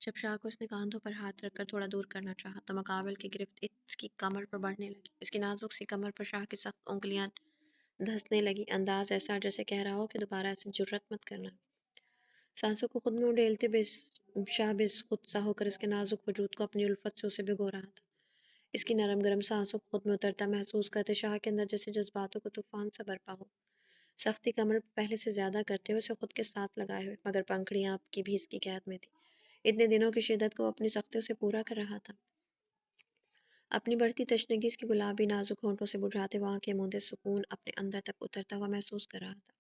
S1: جب شاہ کو اس نے کاندھوں پر ہاتھ رکھ کر تھوڑا دور کرنا چاہا تو مقابل کی گرفت اس کی کمر پر بڑھنے لگی. اس کی نازک سی کمر پر شاہ کی سخت انگلیاں دھنسنے لگی. انداز ایسا جیسے کہہ رہا ہو کہ دوبارہ ایسی جرأت مت کرنا. سانسوں کو خود میں اڈیلتے شاہ بے خود سا ہو کر اس کے نازک وجود کو اپنی الفت سے اسے بھگو رہا تھا. اس کی نرم گرم سانسوں کو خود میں اترتا محسوس کرتے شاہ کے اندر جیسے جذباتوں کو طوفان سا برپا ہو. سختی کمر پہلے سے زیادہ کرتے ہوئے اسے خود کے ساتھ لگائے ہوئے مگر پنکھڑیاں آپ کی بھی اس کی قید میں تھی. اتنے دنوں کی شدت کو اپنی سختیوں سے پورا کر رہا تھا. اپنی بڑھتی تشنگی اس کی گلابی نازک ہونٹوں سے بجھاتے وہاں کے مودے سکون اپنے اندر تک اترتا ہوا محسوس کر رہا تھا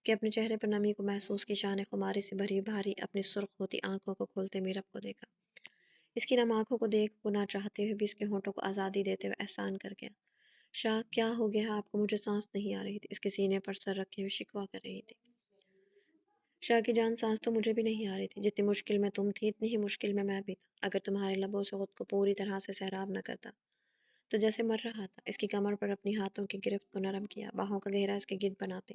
S1: کہ اپنے چہرے پر نمی کو محسوس کی. شاہ نے خماری سے بھری بھاری اپنی سرخ ہوتی آنکھوں کو کھولتے میرب کو دیکھا. اس کی نم آنکھوں کو دیکھ وہ نہ چاہتے ہوئے بھی اس کے ہونٹوں کو آزادی دیتے ہوئے احسان کر گیا. شاہ کیا ہو گیا آپ کو؟ مجھے سانس نہیں آ رہی تھی. اس کے سینے پر سر رکھے ہوئے شکوہ کر رہی تھی. شاہ کی جان سانس تو مجھے بھی نہیں آ رہی تھی. جتنی مشکل میں تم تھی اتنی ہی مشکل میں بھی تھا. اگر تمہارے لبوں سے خود کو پوری طرح سے سیراب نہ کرتا تو جیسے مر رہا تھا. اس کی کمر پر اپنی ہاتھوں کی گرفت کو نرم کیا. باہوں کا گہرا اس کے گرد بناتے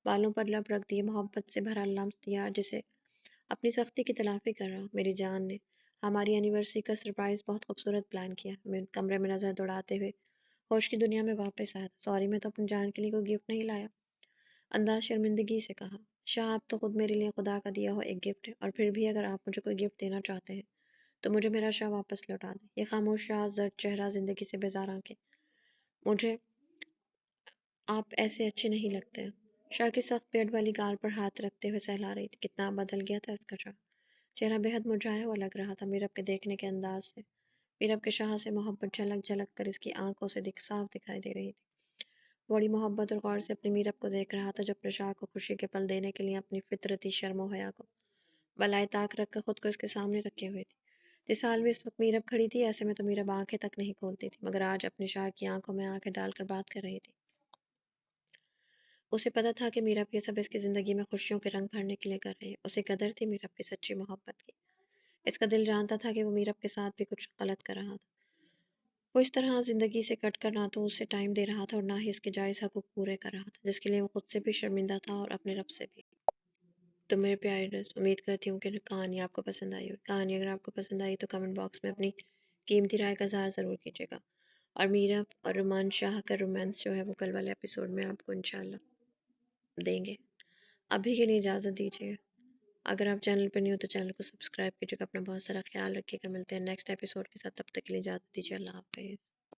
S1: بالوں پر لب رکھ دیے. محبت سے بھرا لمس دیا جسے اپنی سختی کی تلافی کر رہا. میری جان نے ہماری اینیورسری کا سرپرائز بہت خوبصورت پلان کیا. میں کمرے میں نظر دوڑاتے ہوئے ہوش کی دنیا میں واپس آیا. سوری میں تو اپنی جان کے لیے کوئی گفٹ نہیں لایا. انداز شرمندگی سے کہا. شاہ آپ تو خود میرے لیے خدا کا دیا ہو ایک گفٹ ہے اور پھر بھی اگر آپ مجھے کوئی گفٹ دینا چاہتے ہیں تو مجھے میرا شاہ واپس لوٹا دیں. یہ خاموش شاہ زرد چہرہ زندگی سے بیزار آنکھیں. مجھے آپ ایسے اچھے نہیں لگتے. شاہ کی سخت پیڑ والی گال پر ہاتھ رکھتے ہوئے سہلا رہی تھی. کتنا بدل گیا تھا اس کا شاہ. چہرہ بے حد مرجھایا ہوا لگ رہا تھا میرب کے دیکھنے کے انداز سے. میرب کے شاہ سے محبت جھلک جھلک کر اس کی آنکھوں سے صاف دکھائی دے رہی تھی. بڑی محبت اور غور سے اپنی میرب کو دیکھ رہا تھا جو اپنے شاہ کو خوشی کے پل دینے کے لیے اپنی فطرتی شرم و حیا کو بالائے طاق رکھ کر خود کو اس کے سامنے رکھے ہوئے تھی. اس حال میں اس وقت میرب کھڑی تھی، ایسے میں تو میرب آنکھیں تک نہیں کھولتی تھی، مگر آج اپنے شاہ کی آنکھوں میں آنکھیں ڈال کر بات کر رہی تھی۔ اسے پتہ تھا کہ میرب یہ سب اس کی زندگی میں خوشیوں کے رنگ بھرنے کے لیے کر رہی ہے۔ اسے قدر تھی میرب کی سچی محبت کی۔ اس کا دل جانتا تھا کہ وہ میرب کے ساتھ بھی کچھ غلط کر رہا تھا۔ وہ اس طرح زندگی سے کٹ کر نہ تو اسے ٹائم دے رہا تھا اور نہ ہی اس کے جائز حقوق پورے کر رہا تھا، جس کے لیے وہ خود سے بھی شرمندہ تھا اور اپنے رب سے بھی۔ تو میرے پیارے دوست، امید کرتی ہوں کہ کہانی آپ کو پسند آئی ہوگی۔ کہانی اگر آپ کو پسند آئی تو کمنٹ باکس میں اپنی قیمتی رائے کا اظہار ضرور کیجیے گا، اور میرا اور رومان شاہ کا رومانس جو ہے وہ کل والے ایپیسوڈ میں آپ کو انشاءاللہ دیں گے۔ ابھی کے لیے اجازت دیجیے۔ اگر آپ چینل پہ نہیں ہو تو چینل کو سبسکرائب کیجیے گا۔ اپنا بہت سارا خیال رکھیے گا۔ ملتے ہیں نیکسٹ ایپیسوڈ کے ساتھ، تب تک کے لیے اجازت دیجیے۔ اللہ حافظ۔